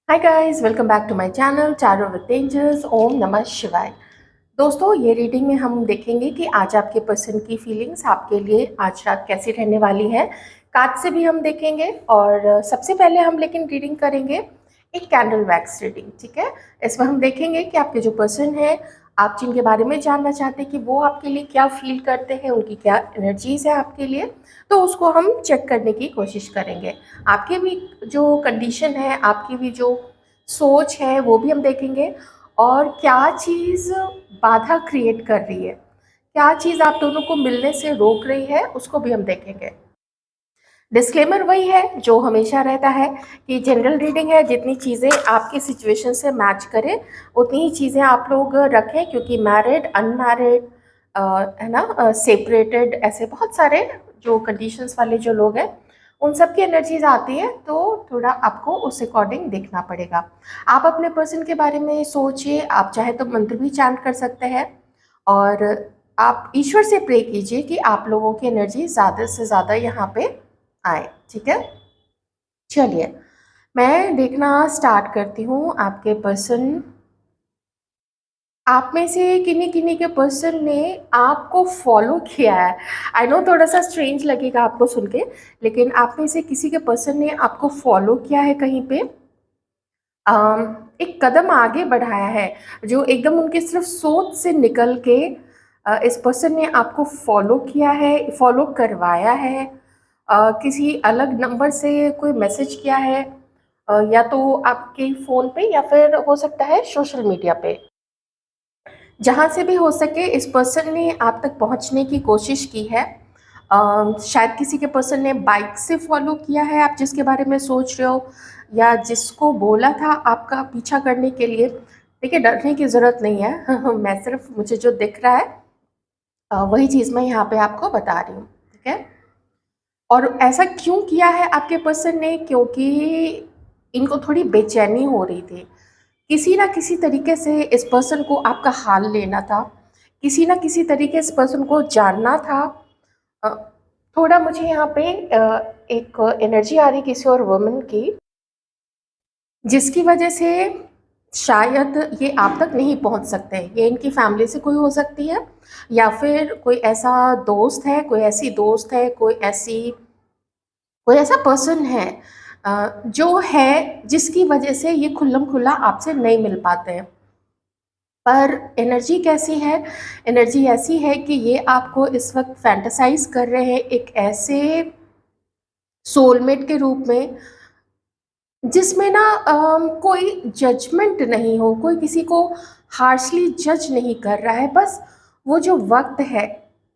Hi guys, welcome back to my channel tarot with angels. ओम नमः शिवाय। दोस्तों, ये रीडिंग में हम देखेंगे कि आज आपके पर्सन की फीलिंग्स आपके लिए आज रात कैसी रहने वाली है। कार्ड से भी हम देखेंगे और सबसे पहले हम लेकिन रीडिंग करेंगे एक कैंडल वैक्स रीडिंग। ठीक है, इसमें हम देखेंगे कि आपके जो पर्सन है, आप जिनके बारे में जानना चाहते हैं कि वो आपके लिए क्या फील करते हैं, उनकी क्या एनर्जीज है आपके लिए, तो उसको हम चेक करने की कोशिश करेंगे। आपके भी जो कंडीशन है, आपकी भी जो सोच है, वो भी हम देखेंगे। और क्या चीज़ बाधा क्रिएट कर रही है, क्या चीज़ आप दोनों को मिलने से रोक रही है, उसको भी हम देखेंगे। डिस्क्लेमर वही है जो हमेशा रहता है कि जनरल रीडिंग है, जितनी चीज़ें आपकी सिचुएशन से मैच करें उतनी ही चीज़ें आप लोग रखें, क्योंकि मैरिड, अनमैरिड, है ना, सेपरेटेड, ऐसे बहुत सारे जो कंडीशंस वाले जो लोग हैं उन सब की एनर्जीज आती है, तो थोड़ा आपको उस अकॉर्डिंग देखना पड़ेगा। आप अपने पर्सन के बारे में सोचिए, आप चाहे तो मंत्र भी चैंट कर सकते हैं और आप ईश्वर से प्रे कीजिए कि आप लोगों की एनर्जी ज़्यादा से ज़्यादा यहाँ पे आए। ठीक है, चलिए मैं देखना स्टार्ट करती हूँ। आपके पर्सन, आप में से किन्हीं किन्हीं के पर्सन ने आपको फॉलो किया है। आई नो थोड़ा सा स्ट्रेंज लगेगा आपको सुन के, लेकिन आप में से किसी के पर्सन ने आपको फॉलो किया है कहीं पे, एक कदम आगे बढ़ाया है जो एकदम उनके सिर्फ सोच से निकल के इस पर्सन ने आपको फॉलो किया है, फॉलो करवाया है। किसी अलग नंबर से कोई मैसेज किया है, या तो आपके फ़ोन पे या फिर हो सकता है सोशल मीडिया पे। जहाँ से भी हो सके इस पर्सन ने आप तक पहुँचने की कोशिश की है। शायद किसी के पर्सन ने बाइक से फॉलो किया है आप जिसके बारे में सोच रहे हो, या जिसको बोला था आपका पीछा करने के लिए। देखिए, डरने की ज़रूरत नहीं है मैं सिर्फ, मुझे जो दिख रहा है वही चीज़ मैं यहाँ पे आपको बता रही हूँ। ठीक है, और ऐसा क्यों किया है आपके पर्सन ने, क्योंकि इनको थोड़ी बेचैनी हो रही थी। किसी ना किसी तरीके से इस पर्सन को आपका हाल लेना था, किसी ना किसी तरीके इस पर्सन को जानना था। अ, थोड़ा मुझे यहाँ पे एक एनर्जी आ रही किसी और वुमन की, जिसकी वजह से शायद ये आप तक नहीं पहुँच सकते। ये इनकी फैमिली से कोई हो सकती है, या फिर कोई ऐसा दोस्त है, कोई ऐसी दोस्त है, कोई ऐसा पर्सन है जो है जिसकी वजह से ये खुल्लम खुल्ला आपसे नहीं मिल पाते हैं। पर एनर्जी कैसी है? एनर्जी ऐसी है कि ये आपको इस वक्त फैंटेसाइज कर रहे हैं एक ऐसे सोलमेट के रूप में, जिसमें ना कोई जजमेंट नहीं हो, कोई किसी को हार्शली जज नहीं कर रहा है। बस वो जो वक्त है,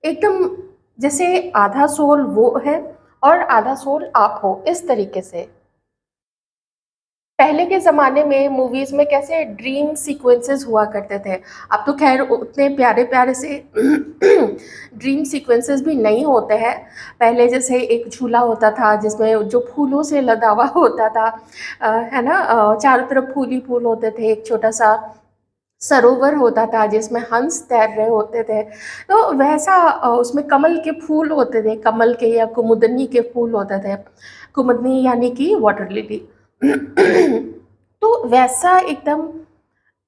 एकदम जैसे आधा सोल वो है और आधा सोल आप हो, इस तरीके से। पहले के ज़माने में मूवीज़ में कैसे ड्रीम सीक्वेंसेस हुआ करते थे। अब तो ख़ैर उतने प्यारे-प्यारे से ड्रीम सीक्वेंसेस भी नहीं होते हैं। पहले जैसे एक झूला होता था जिसमें जो फूलों से लदा हुआ होता था, है ना? चारों तरफ फूल ही फूल होते थे। एक छोटा-सा सरोवर होता था जिसमें हंस तैर रहे होते थे। तो वैसा उसमें कमल के फूल होते थे, कमल के या कुमुदनी के फूल होते थे। कुमुदनी यानी कि वाटर लिली। तो वैसा एकदम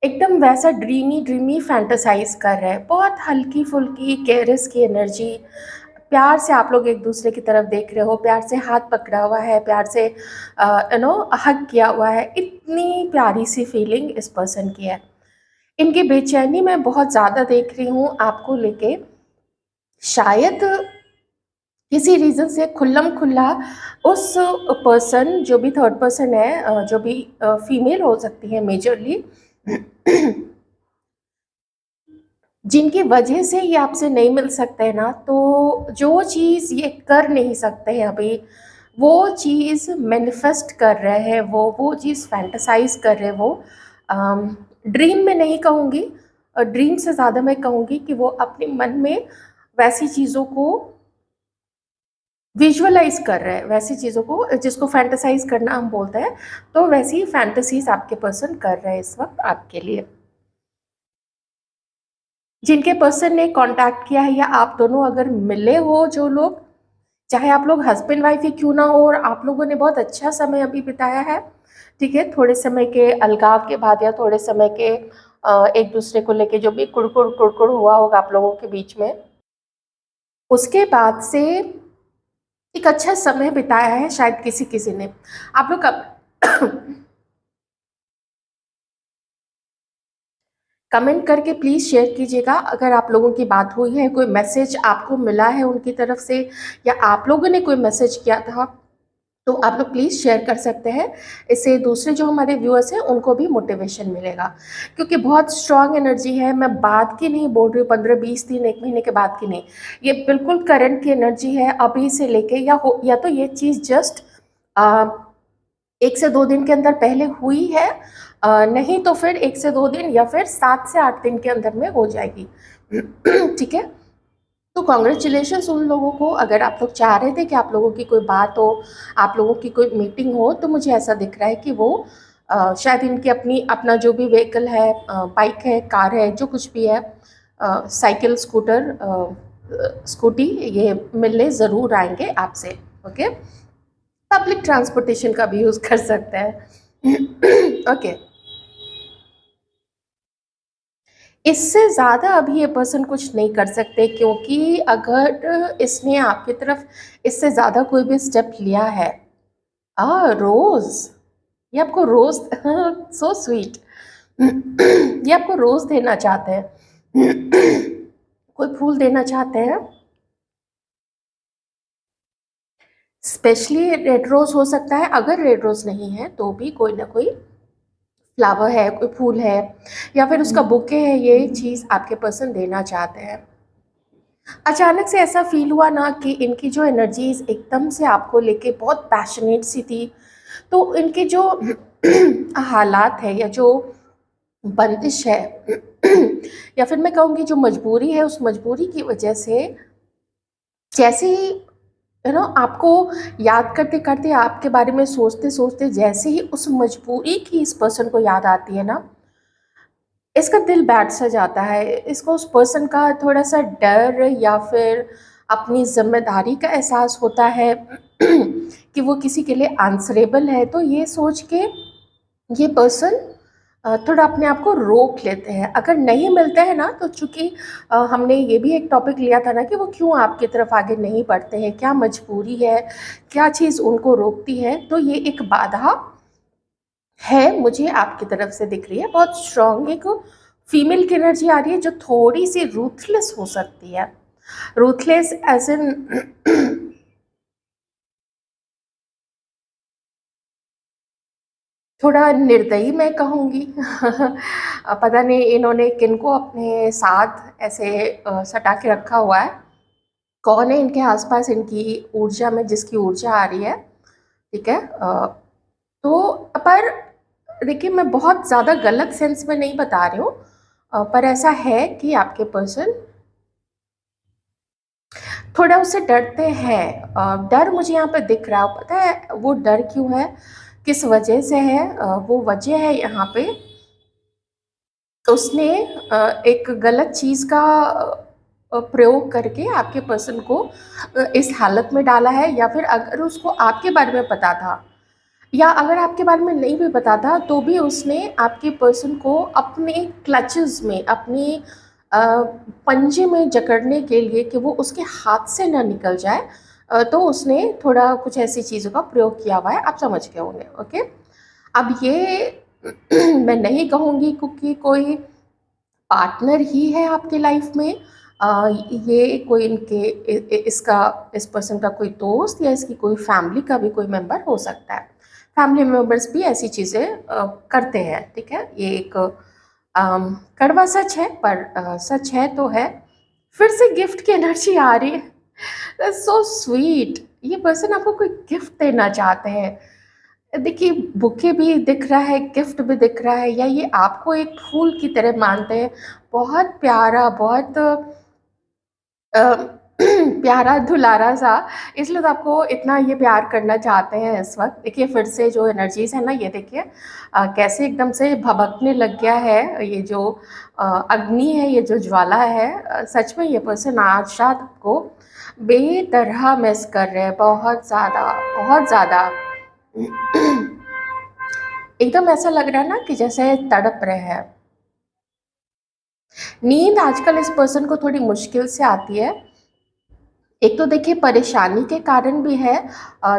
एकदम वैसा ड्रीमी ड्रीमी फैंटेसाइज कर रहे हैं, बहुत हल्की फुल्की केयरस की एनर्जी। प्यार से आप लोग एक दूसरे की तरफ देख रहे हो, प्यार से हाथ पकड़ा हुआ है, प्यार से हग किया हुआ है। इतनी प्यारी सी फीलिंग इस पर्सन की है। इनकी बेचैनी मैं बहुत ज़्यादा देख रही हूँ आपको लेके। शायद किसी रीज़न से खुल्लम खुल्ला उस पर्सन, जो भी थर्ड पर्सन है, जो भी फीमेल हो सकती है मेजरली, जिनकी वजह से ये आपसे नहीं मिल सकते हैं ना, तो जो चीज़ ये कर नहीं सकते हैं अभी, वो चीज़ मैनिफेस्ट कर रहे हैं, वो चीज़ फैंटेसाइज कर रहे हैं वो। ड्रीम में नहीं कहूँगी, ड्रीम से ज़्यादा मैं कहूँगी कि वो अपने मन में वैसी चीज़ों को विजुअलाइज कर रहे हैं, वैसी चीज़ों को जिसको फैंटेसाइज करना हम बोलते हैं। तो वैसी फैंटेसीज आपके पर्सन कर रहे हैं इस वक्त आपके लिए। जिनके पर्सन ने कांटेक्ट किया है या आप दोनों अगर मिले हो, जो लोग, चाहे आप लोग हस्बैंड वाइफ ही क्यों ना हो और आप लोगों ने बहुत अच्छा समय अभी बिताया है, ठीक है, थोड़े समय के अलगाव के बाद या थोड़े समय के एक दूसरे को लेके जो भी कुड़कुड़ कुड़कुड़ हुआ होगा आप लोगों के बीच में, उसके बाद से एक अच्छा समय बिताया है शायद किसी किसी ने। आप लोग कमेंट करके प्लीज़ शेयर कीजिएगा अगर आप लोगों की बात हुई है, कोई मैसेज आपको मिला है उनकी तरफ से, या आप लोगों ने कोई मैसेज किया था, तो आप लोग प्लीज़ शेयर कर सकते हैं। इससे दूसरे जो हमारे व्यूअर्स हैं उनको भी मोटिवेशन मिलेगा, क्योंकि बहुत स्ट्रॉन्ग एनर्जी है। मैं बाद की नहीं बोल रही हूँ, 15-20 दिन 1 महीने के बाद की नहीं, ये बिल्कुल करंट की एनर्जी है, अभी से लेके या तो ये चीज़ जस्ट 1 से 2 दिन के अंदर पहले हुई है, नहीं तो फिर 1 से 2 दिन या फिर 7 से 8 दिन के अंदर में हो जाएगी। ठीक है, तो कॉन्ग्रेचुलेशंस उन लोगों को। अगर आप लोग चाह रहे थे कि आप लोगों की कोई बात हो, आप लोगों की कोई मीटिंग हो, तो मुझे ऐसा दिख रहा है कि वो शायद इनकी अपना जो भी व्हीकल है, बाइक है, कार है, जो कुछ भी है, साइकिल, स्कूटर, स्कूटी, ये मिलने ज़रूर आएंगे आपसे। ओके, पब्लिक ट्रांसपोर्टेशन का भी यूज़ कर सकते हैं। ओके, इससे ज़्यादा अभी ये पर्सन कुछ नहीं कर सकते, क्योंकि अगर इसने आपकी तरफ इससे ज़्यादा कोई भी स्टेप लिया है, रोज़, ये आपको रोज़ सो स्वीट, ये आपको रोज़ देना चाहते हैं, कोई फूल देना चाहते हैं, स्पेशली रेड रोज़ हो सकता है। अगर रेड रोज़ नहीं है तो भी कोई ना कोई फ्लावर है, कोई फूल है, या फिर उसका बुके है, ये चीज़ आपके पर्सन देना चाहते हैं। अचानक से ऐसा फील हुआ ना कि इनकी जो एनर्जीज एकदम से आपको लेके बहुत पैशनेट सी थी, तो इनके जो हालात है या जो बंदिश है, या फिर मैं कहूँगी जो मजबूरी है, उस मजबूरी की वजह से जैसे ही आपको याद करते करते, आपके बारे में सोचते सोचते, जैसे ही उस मजबूरी की इस पर्सन को याद आती है ना, इसका दिल बैठ सा जाता है। इसको उस पर्सन का थोड़ा सा डर या फिर अपनी जिम्मेदारी का एहसास होता है कि वो किसी के लिए आंसरेबल है, तो ये सोच के ये पर्सन थोड़ा अपने आप को रोक लेते हैं। अगर नहीं मिलते हैं ना, तो चूँकि हमने ये भी एक टॉपिक लिया था ना कि वो क्यों आपकी तरफ आगे नहीं बढ़ते हैं, क्या मजबूरी है, क्या चीज़ उनको रोकती है, तो ये एक बाधा है, मुझे आपकी तरफ से दिख रही है। बहुत स्ट्रॉन्ग एक फीमेल की एनर्जी आ रही है, जो थोड़ी सी रूथलेस हो सकती है। रूथलेस एज इन थोड़ा निर्दयी मैं कहूँगी। पता नहीं इन्होंने किनको अपने साथ ऐसे सटा के रखा हुआ है, कौन है इनके आसपास, इनकी ऊर्जा में जिसकी ऊर्जा आ रही है। ठीक है, तो पर देखिए, मैं बहुत ज़्यादा गलत सेंस में नहीं बता रही हूँ, पर ऐसा है कि आपके पर्सन थोड़ा उससे डरते हैं। डर मुझे यहाँ पे दिख रहा है, पता है वो डर क्यों है, किस वजह से है? वो वजह है यहाँ पे, उसने एक गलत चीज़ का प्रयोग करके आपके पर्सन को इस हालत में डाला है, या फिर अगर उसको आपके बारे में पता था, या अगर आपके बारे में नहीं भी पता था, तो भी उसने आपके पर्सन को अपने क्लचेस में, अपने पंजे में जकड़ने के लिए कि वो उसके हाथ से ना निकल जाए, तो उसने थोड़ा कुछ ऐसी चीज़ों का प्रयोग किया हुआ है। आप समझ गए होंगे। ओके, अब ये मैं नहीं कहूँगी क्योंकि कोई पार्टनर ही है आपके लाइफ में, ये कोई इनके इसका, इस पर्सन का कोई दोस्त या इसकी कोई फैमिली का भी कोई मेंबर हो सकता है। फैमिली मेंबर्स भी ऐसी चीज़ें करते हैं। ठीक है, ये एक कड़वा सच है, पर सच है तो है। फिर से गिफ्ट की एनर्जी आ रही है, सो स्वीट। ये पर्सन आपको कोई गिफ्ट देना चाहते हैं। देखिए, बुके भी दिख रहा है, गिफ्ट भी दिख रहा है, या ये आपको एक फूल की तरह मानते हैं, बहुत प्यारा, बहुत प्यारा दुलारा सा, इसलिए तो आपको इतना ये प्यार करना चाहते हैं इस वक्त। देखिए फिर से जो एनर्जीज है ना, ये देखिए कैसे एकदम से भभकने लग गया है। ये जो अग्नि है, ये जो ज्वाला है, सच में ये पर्सन आज रात आपको बेतरह मिस कर रहे हैं, बहुत ज़्यादा बहुत ज़्यादा। एकदम ऐसा लग रहा है ना कि जैसे तड़प रहे हैं। नींद आजकल इस पर्सन को थोड़ी मुश्किल से आती है। एक तो देखिए परेशानी के कारण भी है,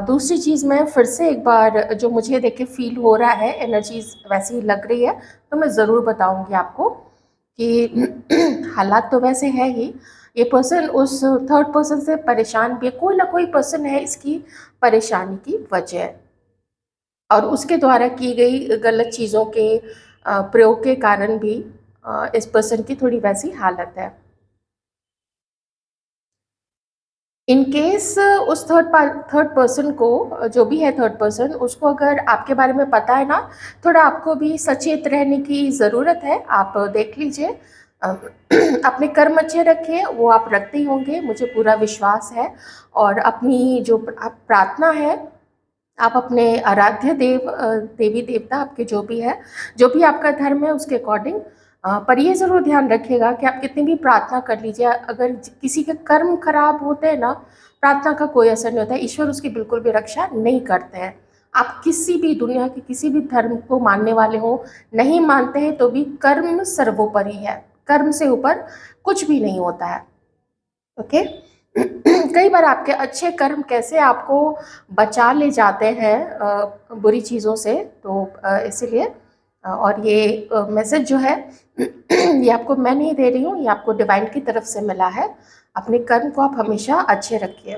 दूसरी चीज़ मैं फिर से एक बार जो मुझे देखिए फील हो रहा है, एनर्जीज वैसी लग रही है, तो मैं ज़रूर बताऊंगी आपको कि हालात तो वैसे है ही। ये पर्सन उस थर्ड पर्सन से परेशान भी है, कोई ना कोई पर्सन है इसकी परेशानी की वजह, और उसके द्वारा की गई गलत चीज़ों के प्रयोग के कारण भी इस पर्सन की थोड़ी वैसी हालत है। इन केस उस थर्ड पर्सन को, जो भी है थर्ड पर्सन, उसको अगर आपके बारे में पता है ना, थोड़ा आपको भी सचेत रहने की ज़रूरत है। आप देख लीजिए, अपने कर्म अच्छे रखिए, वो आप रखते ही होंगे, मुझे पूरा विश्वास है। और अपनी जो प्रार्थना है, आप अपने आराध्य देवी देवता आपके जो भी है, जो भी आपका धर्म है, उसके अकॉर्डिंग, पर ये ज़रूर ध्यान रखिएगा कि आप कितनी भी प्रार्थना कर लीजिए, अगर किसी के कर्म खराब होते हैं ना, प्रार्थना का कोई असर नहीं होता है, ईश्वर उसकी बिल्कुल भी रक्षा नहीं करते हैं। आप किसी भी दुनिया के किसी भी धर्म को मानने वाले हो, नहीं मानते हैं तो भी कर्म सर्वोपरि है, कर्म से ऊपर कुछ भी नहीं होता है। ओके। कई बार आपके अच्छे कर्म कैसे आपको बचा ले जाते हैं बुरी चीज़ों से, तो इसीलिए और ये मैसेज जो है ये आपको मैं नहीं दे रही हूँ, ये आपको डिवाइन की तरफ से मिला है। अपने कर्म को आप हमेशा अच्छे रखिए।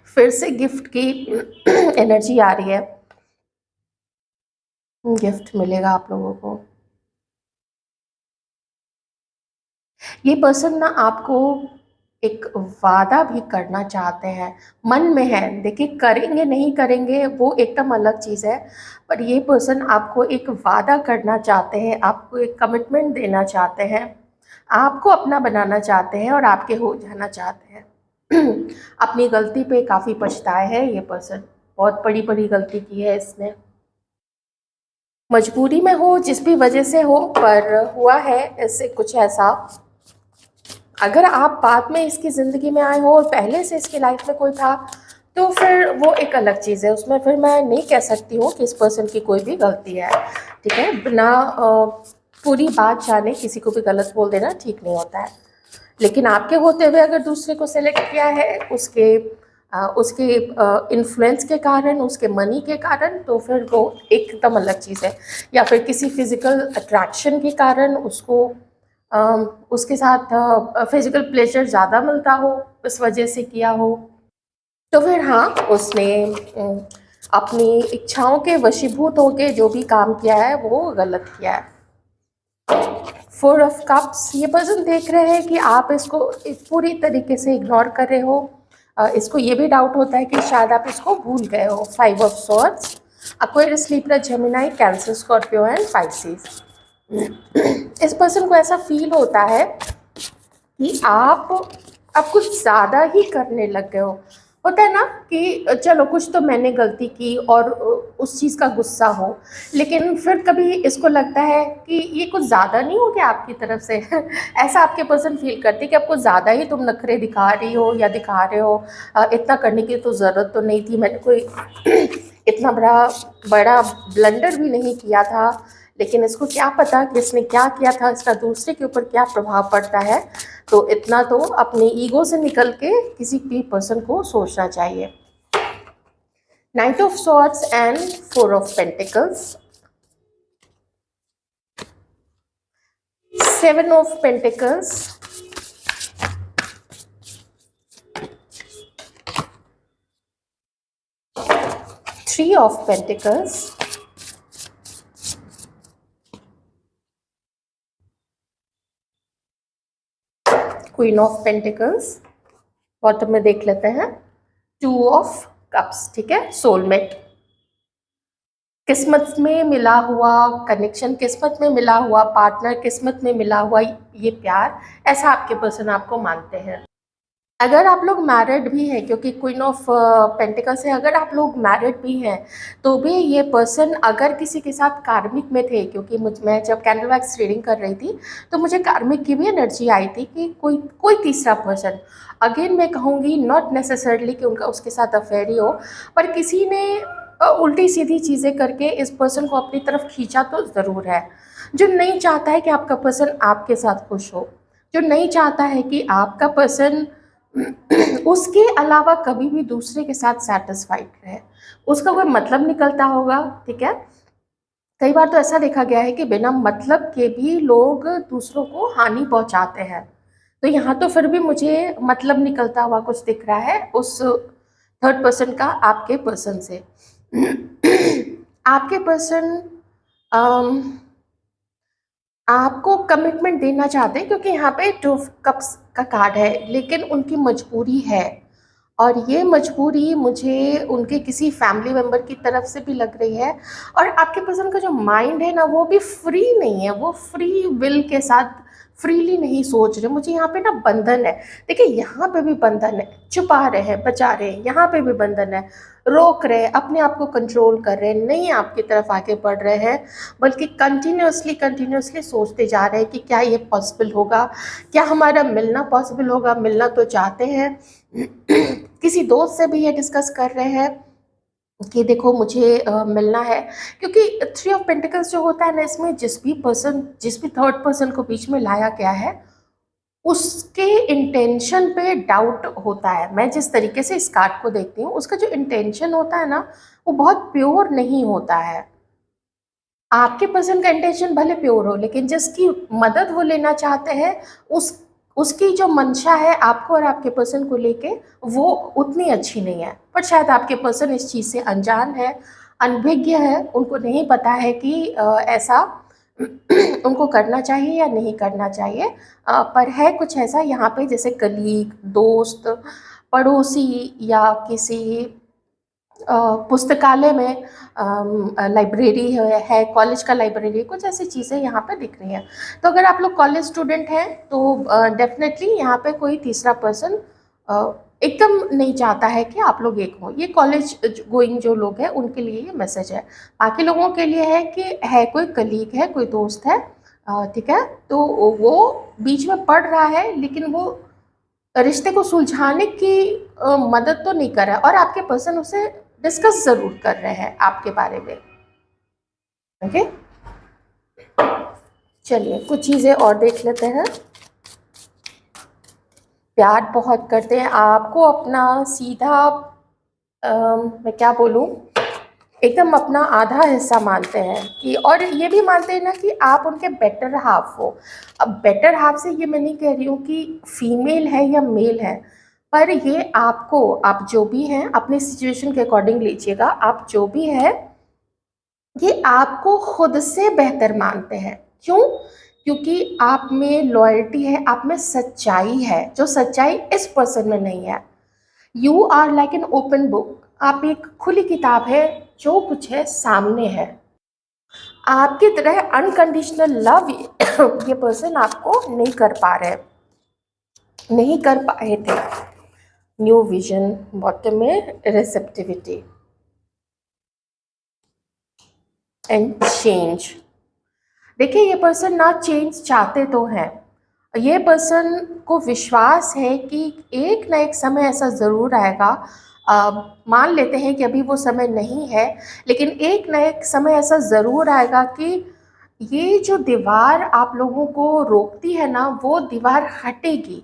फिर से गिफ्ट की एनर्जी आ रही है, गिफ्ट मिलेगा आप लोगों को। ये पर्सन ना आपको एक वादा भी करना चाहते हैं, मन में है। देखिए करेंगे नहीं करेंगे वो एकदम अलग चीज़ है, पर ये पर्सन आपको एक वादा करना चाहते हैं, आपको एक कमिटमेंट देना चाहते हैं, आपको अपना बनाना चाहते हैं और आपके हो जाना चाहते हैं। अपनी गलती पे काफ़ी पछताए हैं ये पर्सन, बहुत बड़ी बड़ी गलती की है इसने। मजबूरी में हो, जिस भी वजह से हो, पर हुआ है इससे कुछ ऐसा। अगर आप बाद में इसकी ज़िंदगी में आए हो और पहले से इसकी लाइफ में कोई था, तो फिर वो एक अलग चीज़ है, उसमें फिर मैं नहीं कह सकती हूँ कि इस पर्सन की कोई भी गलती है। ठीक है, बिना पूरी बात जाने किसी को भी गलत बोल देना ठीक नहीं होता है। लेकिन आपके होते हुए अगर दूसरे को सेलेक्ट किया है उसके इन्फ्लुएंस के कारण, उसके मनी के कारण, तो फिर वो एकदम अलग चीज़ है। या फिर किसी फिजिकल अट्रैक्शन के कारण उसको उसके साथ फिजिकल प्लेजर ज़्यादा मिलता हो, इस वजह से किया हो, तो फिर हाँ, उसने अपनी इच्छाओं के वशीभूत होकर जो भी काम किया है वो गलत किया है। फोर ऑफ कप्स, ये पर्सन देख रहे हैं कि आप इसको पूरी तरीके से इग्नोर कर रहे हो। इसको ये भी डाउट होता है कि शायद आप इसको भूल गए हो। Five of swords, Aquarius, Libra, Gemini, cancer, Scorpio and Pisces. इस पर्सन को ऐसा फील होता है कि आप कुछ ज़्यादा ही करने लग गए हो। होता है ना कि चलो कुछ तो मैंने गलती की और उस चीज़ का गुस्सा हो, लेकिन फिर कभी इसको लगता है कि ये कुछ ज़्यादा नहीं हो गया आपकी तरफ से। ऐसा आपके पर्सन फील करते कि आपको ज़्यादा ही तुम नखरे दिखा रही हो या दिखा रहे हो, इतना करने की तो ज़रूरत तो नहीं थी, मैंने कोई इतना बड़ा ब्लंडर भी नहीं किया था। लेकिन इसको क्या पता कि इसने क्या किया था, इसका दूसरे के ऊपर क्या प्रभाव पड़ता है। तो इतना तो अपने ईगो से निकल के किसी भी पर्सन को सोचना चाहिए। Night of swords and four of pentacles, seven of pentacles, three of pentacles, queen of pentacles, bottom में देख लेते हैं टू ऑफ कप्स। ठीक है, सोलमेट। किस्मत में मिला हुआ कनेक्शन, किस्मत में मिला हुआ पार्टनर, किस्मत में मिला हुआ ये प्यार, ऐसा आपके पर्सन आपको मानते हैं। अगर आप लोग मैरिड भी हैं, क्योंकि क्वीन ऑफ पेंटिकल्स है, अगर आप लोग मैरिड भी हैं तो भी ये पर्सन अगर किसी के साथ कार्मिक में थे, क्योंकि मैं जब कैंडल वैक्स रीडिंग कर रही थी तो मुझे कार्मिक की भी एनर्जी आई थी कि कोई कोई तीसरा पर्सन, अगेन मैं कहूँगी नॉट नेसेसरली कि उनका उसके साथ अफेयर ही हो, पर किसी ने उल्टी सीधी चीज़ें करके इस पर्सन को अपनी तरफ खींचा तो ज़रूर है। जो नहीं चाहता है कि आपका पर्सन आपके साथ खुश हो, जो नहीं चाहता है कि आपका पर्सन उसके अलावा कभी भी दूसरे के साथ सेटिस्फाइड रहे, उसका कोई मतलब निकलता होगा, ठीक है। कई बार तो ऐसा देखा गया है कि बिना मतलब के भी लोग दूसरों को हानि पहुंचाते हैं, तो यहाँ तो फिर भी मुझे मतलब निकलता हुआ कुछ दिख रहा है उस थर्ड पर्सन का आपके पर्सन से। आपके पर्सन आपको कमिटमेंट देना चाहते हैं, क्योंकि यहाँ पे 2 कप्स का कार्ड है, लेकिन उनकी मजबूरी है, और ये मजबूरी मुझे उनके किसी फैमिली मेम्बर की तरफ से भी लग रही है। और आपके पर्सन का जो माइंड है ना, वो भी फ्री नहीं है, वो फ्री विल के साथ फ्रीली नहीं सोच रहे। मुझे यहाँ पे ना बंधन है, देखिए यहाँ पे भी बंधन है, छुपा रहे हैं, बचा रहे हैं, यहाँ पे भी बंधन है, रोक रहे हैं, अपने आप को कंट्रोल कर रहे हैं, नहीं आपकी तरफ आगे बढ़ रहे हैं, बल्कि कंटिन्यूसली सोचते जा रहे हैं कि क्या ये पॉसिबल होगा, क्या हमारा मिलना पॉसिबल होगा। मिलना तो चाहते हैं, किसी दोस्त से भी ये डिस्कस कर रहे हैं कि देखो मुझे मिलना है, क्योंकि 3 ऑफ पेंटिकल्स जो होता है ना, इसमें जिस भी थर्ड पर्सन को बीच में लाया गया है, उसके इंटेंशन पे डाउट होता है। मैं जिस तरीके से इस कार्ड को देखती हूँ, उसका जो इंटेंशन होता है ना, वो बहुत प्योर नहीं होता है। आपके पर्सन का इंटेंशन भले प्योर हो, लेकिन जिसकी मदद वो लेना चाहते हैं, उसकी जो मंशा है आपको और आपके पर्सन को लेके, वो उतनी अच्छी नहीं है। पर शायद आपके पर्सन इस चीज़ से अनजान है, अनभिज्ञ है, उनको नहीं पता है कि ऐसा उनको करना चाहिए या नहीं करना चाहिए। पर है कुछ ऐसा यहाँ पे, जैसे कलीग, दोस्त, पड़ोसी, या किसी पुस्तकालय में, लाइब्रेरी है, कॉलेज का लाइब्रेरी, कुछ ऐसी चीज़ें यहाँ पे दिख रही हैं। तो अगर आप लोग कॉलेज स्टूडेंट हैं तो डेफिनेटली यहाँ पे कोई तीसरा पर्सन एकदम नहीं चाहता है कि आप लोग एक हो। ये कॉलेज गोइंग जो लोग हैं उनके लिए ये मैसेज है। बाकी लोगों के लिए है कि है कोई कलीग है, कोई दोस्त है, ठीक है, तो वो बीच में पड़ रहा है, लेकिन वो रिश्ते को सुलझाने की मदद तो नहीं कर रहा है, और आपके पर्सन उसे डिस्कस ज़रूर कर रहे हैं आपके बारे में। ओके, चलिए कुछ चीज़ें और देख लेते हैं। प्यार बहुत करते हैं आपको, अपना सीधा मैं क्या बोलूँ, एकदम अपना आधा हिस्सा मानते हैं कि, और ये भी मानते हैं ना कि आप उनके बेटर हाफ हो। अब बेटर हाफ से ये मैं नहीं कह रही हूँ कि फीमेल है या मेल है, पर ये आपको, आप जो भी हैं अपने सिचुएशन के अकॉर्डिंग लीजिएगा, आप जो भी है ये आपको खुद से बेहतर मानते हैं। क्यों? क्योंकि आप में लॉयल्टी है, आप में सच्चाई है, जो सच्चाई इस पर्सन में नहीं है। You are like an open book, आप एक खुली किताब है, जो कुछ है सामने है। आपकी तरह अनकंडीशनल लव ये पर्सन आपको नहीं कर पा रहे, नहीं कर पाए थे। न्यू विजन, बॉटम में रिसेप्टिविटी एंड चेंज। देखिए ये पर्सन ना चेंज चाहते तो हैं, ये पर्सन को विश्वास है कि एक ना एक समय ऐसा ज़रूर आएगा। मान लेते हैं कि अभी वो समय नहीं है, लेकिन एक ना एक समय ऐसा ज़रूर आएगा कि ये जो दीवार आप लोगों को रोकती है ना, वो दीवार हटेगी।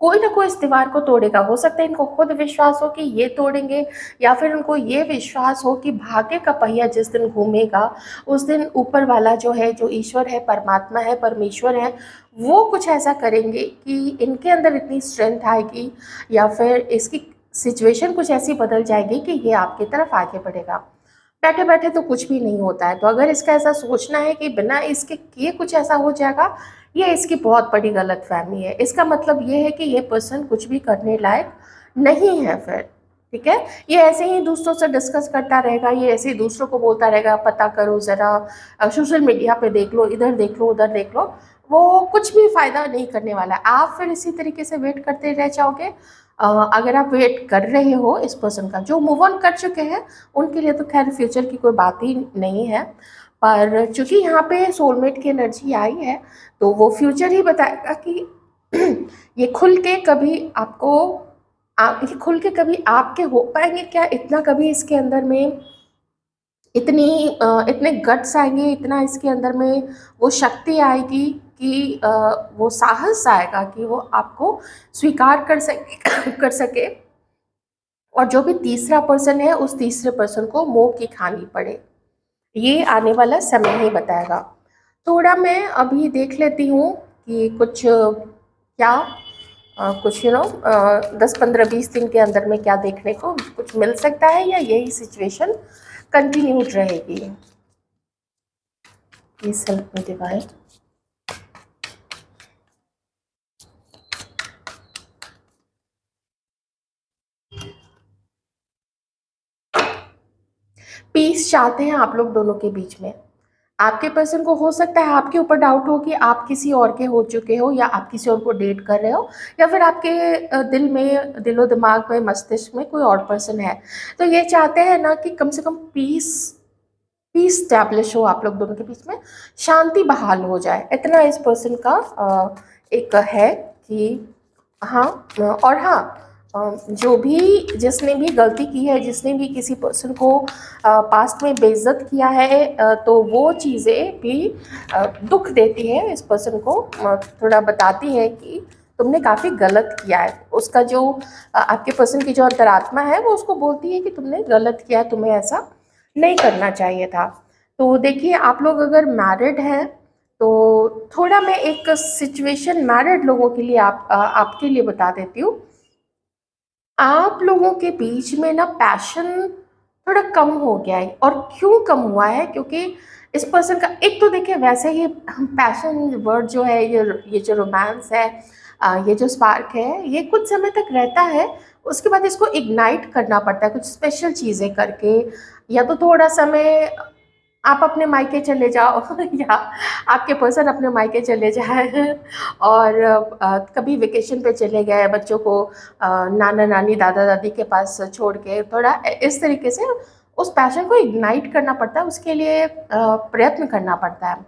कोई ना कोई इस दीवार को तोड़ेगा। हो सकता है इनको खुद विश्वास हो कि ये तोड़ेंगे, या फिर उनको ये विश्वास हो कि भाग्य का पहिया जिस दिन घूमेगा, उस दिन ऊपर वाला जो है, जो ईश्वर है, परमात्मा है, परमेश्वर है, वो कुछ ऐसा करेंगे कि इनके अंदर इतनी स्ट्रेंथ आएगी, या फिर इसकी सिचुएशन कुछ ऐसी बदल जाएगी कि ये आपकी तरफ आगे बढ़ेगा। बैठे बैठे तो कुछ भी नहीं होता है, तो अगर इसका ऐसा सोचना है कि बिना इसके किए कुछ ऐसा हो जाएगा, ये इसकी बहुत बड़ी गलतफहमी है। इसका मतलब ये है कि ये पर्सन कुछ भी करने लायक नहीं है फिर, ठीक है। ये ऐसे ही दूसरों से डिस्कस करता रहेगा, ये ऐसे ही दूसरों को बोलता रहेगा पता करो ज़रा, सोशल मीडिया पे देख लो, इधर देख लो, उधर देख लो, वो कुछ भी फ़ायदा नहीं करने वाला है। आप फिर इसी तरीके से वेट करते रह जाओगे। अगर आप वेट कर रहे हो इस पर्सन का, जो मूव ऑन कर चुके हैं उनके लिए तो खैर फ्यूचर की कोई बात ही नहीं है, पर चूंकि यहाँ पे सोलमेट की एनर्जी आई है तो वो फ्यूचर ही बताएगा कि ये खुल के कभी आपको, आप ये खुल के कभी आपके हो पाएंगे क्या, इतना कभी इसके अंदर में इतने गट्स आएंगे, इतना इसके अंदर में वो शक्ति आएगी कि वो साहस आएगा कि वो आपको स्वीकार कर सके। और जो भी तीसरा पर्सन है उस तीसरे पर्सन को मोह की खानी पड़े, ये आने वाला समय ही बताएगा। थोड़ा मैं अभी देख लेती हूँ कि कुछ क्या कुछ 10-15-20 दिन के अंदर में क्या देखने को कुछ मिल सकता है, या यही सिचुएशन कंटिन्यूड रहेगी। Please help me divine. Peace चाहते हैं आप लोग दोनों के बीच में। आपके पर्सन को हो सकता है आपके ऊपर डाउट हो कि आप किसी और के हो चुके हो, या आप किसी और को डेट कर रहे हो, या फिर आपके दिलो दिमाग में, मस्तिष्क में कोई और पर्सन है। तो ये चाहते हैं ना कि कम से कम पीस पीस स्टैब्लिश हो आप लोग दोनों के बीच में, शांति बहाल हो जाए, इतना इस पर्सन का एक है कि हाँ। और हाँ, जो भी जिसने भी गलती की है, जिसने भी किसी पर्सन को पास्ट में बेइज्जत किया है, तो वो चीज़ें भी दुख देती है इस पर्सन को, थोड़ा बताती है कि तुमने काफ़ी गलत किया है। उसका जो आपके पर्सन की जो अंतरात्मा है वो उसको बोलती है कि तुमने गलत किया है, तुम्हें ऐसा नहीं करना चाहिए था। तो देखिए, आप लोग अगर मैरिड हैं तो थोड़ा मैं एक सिचुएशन मैरिड लोगों के लिए आपके लिए बता देती हूँ। आप लोगों के बीच में ना पैशन थोड़ा कम हो गया है। और क्यों कम हुआ है? क्योंकि इस पर्सन का एक तो देखिए, वैसे ही पैशन वर्ड जो है, ये जो रोमांस है, ये जो स्पार्क है, ये कुछ समय तक रहता है। उसके बाद इसको इग्नाइट करना पड़ता है कुछ स्पेशल चीज़ें करके, या तो थोड़ा समय आप अपने मायके चले जाओ या आपके पर्सन अपने मायके चले जाए और कभी वेकेशन पे चले गए, बच्चों को नाना नानी दादा दादी के पास छोड़ के, थोड़ा इस तरीके से उस पैशन को इग्नाइट करना पड़ता है, उसके लिए प्रयत्न करना पड़ता है।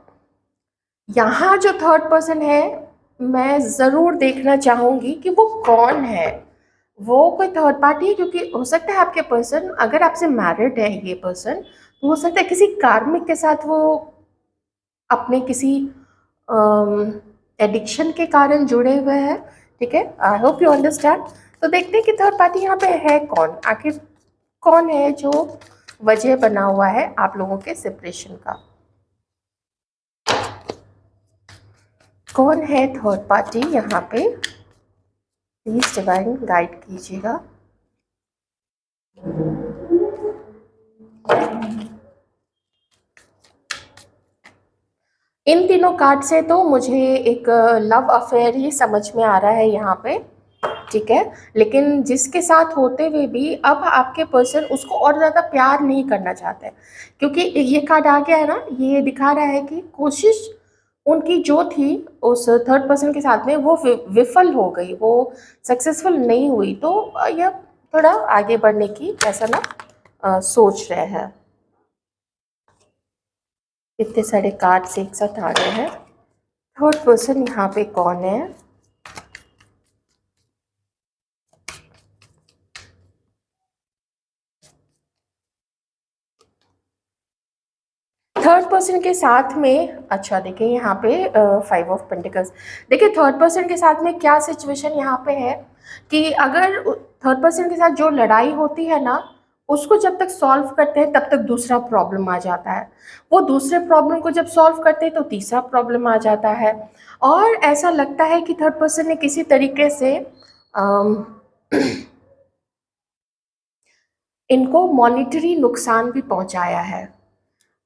यहाँ जो थर्ड पर्सन है, मैं ज़रूर देखना चाहूँगी कि वो कौन है। वो कोई थर्ड पार्टी है, क्योंकि हो सकता है आपके पर्सन, अगर आपसे मैरिड है ये पर्सन, तो हो सकता है किसी कार्मिक के साथ वो अपने किसी एडिक्शन के कारण जुड़े हुए हैं। ठीक है, आई होप यू अंडरस्टैंड। तो देखते हैं कि थर्ड पार्टी यहाँ पे है कौन, आखिर कौन है जो वजह बना हुआ है आप लोगों के सेपरेशन का। कौन है थर्ड पार्टी यहाँ पे? प्लीज डिवाइन गाइड कीजिएगा। इन तीनों कार्ड से तो मुझे एक लव अफेयर ही समझ में आ रहा है यहाँ पे। ठीक है, लेकिन जिसके साथ होते हुए भी अब आपके पर्सन उसको और ज़्यादा प्यार नहीं करना चाहते, क्योंकि ये कार्ड आ गया है ना, ये दिखा रहा है कि कोशिश उनकी जो थी उस थर्ड पर्सन के साथ में वो विफल हो गई, वो सक्सेसफुल नहीं हुई। तो यह थोड़ा आगे बढ़ने की ऐसा ना सोच रहे हैं। इतने सारे कार्ड्स एक साथ आ गए हैं। थर्ड पर्सन यहाँ पे कौन है? थर्ड पर्सन के साथ में, अच्छा देखिए यहाँ पे 5 ऑफ पेंटिकल्स। देखिए थर्ड पर्सन के साथ में क्या सिचुएशन यहाँ पे है कि अगर थर्ड पर्सन के साथ जो लड़ाई होती है ना, उसको जब तक सॉल्व करते हैं तब तक दूसरा प्रॉब्लम आ जाता है। वो दूसरे प्रॉब्लम को जब सॉल्व करते हैं तो तीसरा प्रॉब्लम आ जाता है। और ऐसा लगता है कि थर्ड पर्सन ने किसी तरीके से इनको मॉनिटरी नुकसान भी पहुंचाया है।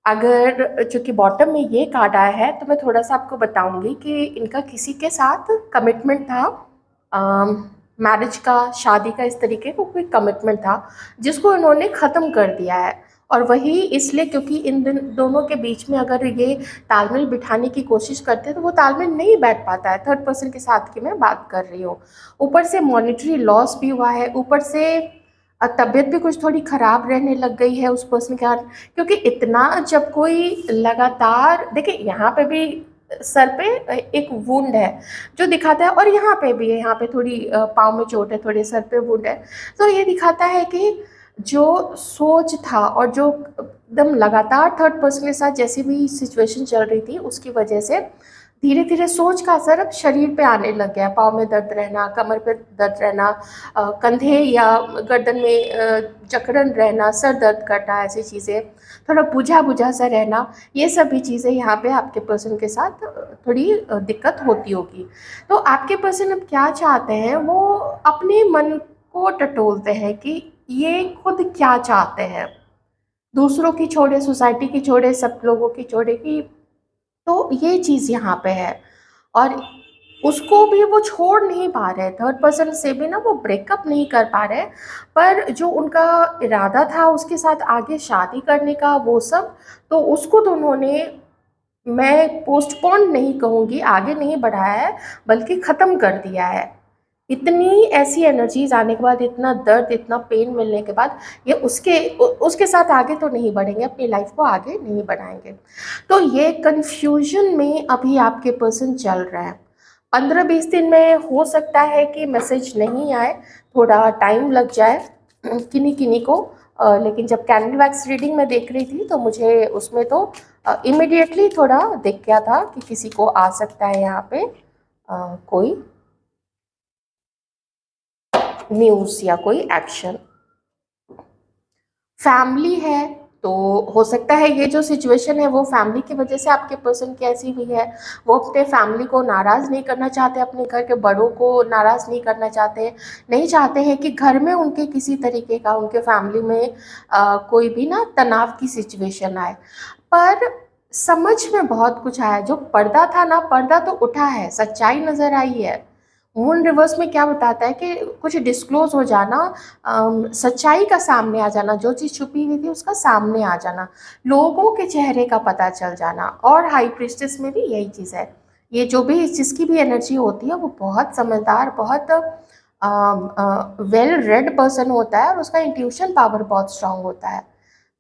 अगर चूँकि बॉटम में ये कार्ड आया है तो मैं थोड़ा सा आपको बताऊंगी कि इनका किसी के साथ कमिटमेंट था, मैरिज का, शादी का, इस तरीके का कोई कमिटमेंट था जिसको इन्होंने ख़त्म कर दिया है। और वही इसलिए क्योंकि इन दोनों के बीच में अगर ये तालमेल बिठाने की कोशिश करते हैं तो वो तालमेल नहीं बैठ पाता है। थर्ड पर्सन के साथ की मैं बात कर रही हूँ। ऊपर से मॉनेटरी लॉस भी हुआ है, ऊपर से तबीयत भी कुछ थोड़ी ख़राब रहने लग गई है उस पर्सन के कारण, क्योंकि इतना जब कोई लगातार, देखिए यहाँ पे भी सर पे एक वुंड है जो दिखाता है, और यहाँ पे भी है, यहाँ पे थोड़ी पाँव में चोट है, थोड़े सर पे वुंड है। तो ये दिखाता है कि जो सोच था और जो एकदम लगातार थर्ड पर्सन के साथ जैसी भी सिचुएशन चल रही थी उसकी वजह से धीरे धीरे सोच का असर अब शरीर पे आने लग गया। पाँव में दर्द रहना, कमर पे दर्द रहना, कंधे या गर्दन में जकड़न रहना, सर दर्द करना, ऐसी चीज़ें, थोड़ा बुझा बुझा सा रहना, ये सभी चीज़ें यहाँ पे आपके पर्सन के साथ थोड़ी दिक्कत होती होगी। तो आपके पर्सन अब क्या चाहते हैं, वो अपने मन को टटोलते हैं कि ये खुद क्या चाहते हैं, दूसरों की छोड़े, सोसाइटी की छोड़े, सब लोगों की छोड़े की। तो ये चीज़ यहाँ पे है, और उसको भी वो छोड़ नहीं पा रहे, थर्ड पर्सन से भी ना वो ब्रेकअप नहीं कर पा रहे। पर जो उनका इरादा था उसके साथ आगे शादी करने का, वो सब, तो उसको तो उन्होंने, मैं पोस्टपोन नहीं कहूँगी, आगे नहीं बढ़ाया है, बल्कि ख़त्म कर दिया है। इतनी ऐसी एनर्जीज आने के बाद, इतना दर्द, इतना पेन मिलने के बाद, ये उसके साथ आगे तो नहीं बढ़ेंगे, अपनी लाइफ को आगे नहीं बढ़ाएंगे। तो ये कन्फ्यूजन में अभी आपके पर्सन चल रहा है। 15-20 दिन में हो सकता है कि मैसेज नहीं आए, थोड़ा टाइम लग जाए किन्हीं किन्हीं को। लेकिन जब कैंडल वैक्स रीडिंग में देख रही थी तो मुझे उसमें तो इमिडिएटली थोड़ा दिख गया था कि किसी को आ सकता है यहाँ पे कोई न्यूज़ या कोई एक्शन। फैमिली है तो हो सकता है ये जो सिचुएशन है वो फैमिली की वजह से आपके पर्सन की ऐसी हुई है। वो अपने फैमिली को नाराज़ नहीं करना चाहते, अपने घर के बड़ों को नाराज़ नहीं करना चाहते, नहीं चाहते हैं कि घर में उनके किसी तरीके का, उनके फैमिली में कोई भी ना तनाव की सिचुएशन आए। पर समझ में बहुत कुछ आया, जो पर्दा था ना, पर्दा तो उठा है, सच्चाई नज़र आई है। मून रिवर्स में क्या बताता है कि कुछ डिस्क्लोज हो जाना, सच्चाई का सामने आ जाना, जो चीज़ छुपी हुई थी उसका सामने आ जाना, लोगों के चेहरे का पता चल जाना। और हाई प्रीस्टेस में भी यही चीज़ है। ये जो भी जिसकी भी एनर्जी होती है वो बहुत समझदार, बहुत वेल रेड पर्सन होता है, और उसका इंट्यूशन पावर बहुत स्ट्रांग होता है।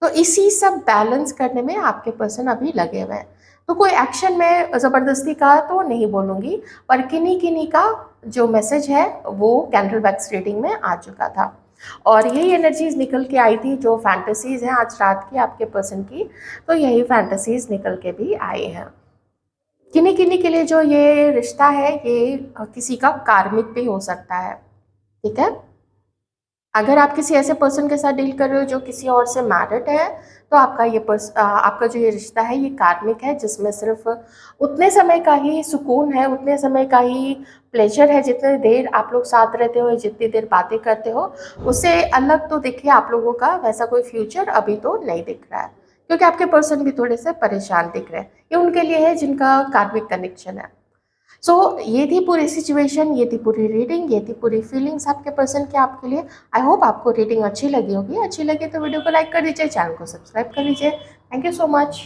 तो इसी सब बैलेंस करने में आपके पर्सन अभी लगे हुए हैं। तो कोई एक्शन में ज़बरदस्ती का तो नहीं बोलूँगी, पर किन्हीं किन्हीं का जो मैसेज है वो कैंडल वैक्स रीडिंग में आ चुका था, और यही एनर्जीज निकल के आई थी। जो फैंटेसीज़ हैं आज रात की आपके पर्सन की, तो यही फैंटेसीज़ निकल के भी आए हैं। किन्हीं किन्हीं के लिए जो ये रिश्ता है ये किसी का कार्मिक भी हो सकता है, ठीक है। अगर आप किसी ऐसे पर्सन के साथ डील कर रहे हो जो किसी और से मैरिड है, तो आपका आपका जो ये रिश्ता है ये कार्मिक है, जिसमें सिर्फ उतने समय का ही सुकून है, उतने समय का ही प्लेजर है, जितने देर आप लोग साथ रहते हो, जितनी देर बातें करते हो, उससे अलग तो देखिए आप लोगों का वैसा कोई फ्यूचर अभी तो नहीं दिख रहा है, क्योंकि आपके पर्सन भी थोड़े से परेशान दिख रहे हैं। ये उनके लिए है जिनका कार्मिक कनेक्शन है। सो ये थी पूरी सिचुएशन, ये थी पूरी रीडिंग, ये थी पूरी फीलिंग्स आपके पर्सन के आपके लिए। आई होप आपको रीडिंग अच्छी लगी होगी। अच्छी लगी तो वीडियो को लाइक कर दीजिए, चैनल को सब्सक्राइब कर लीजिए। Thank you so much.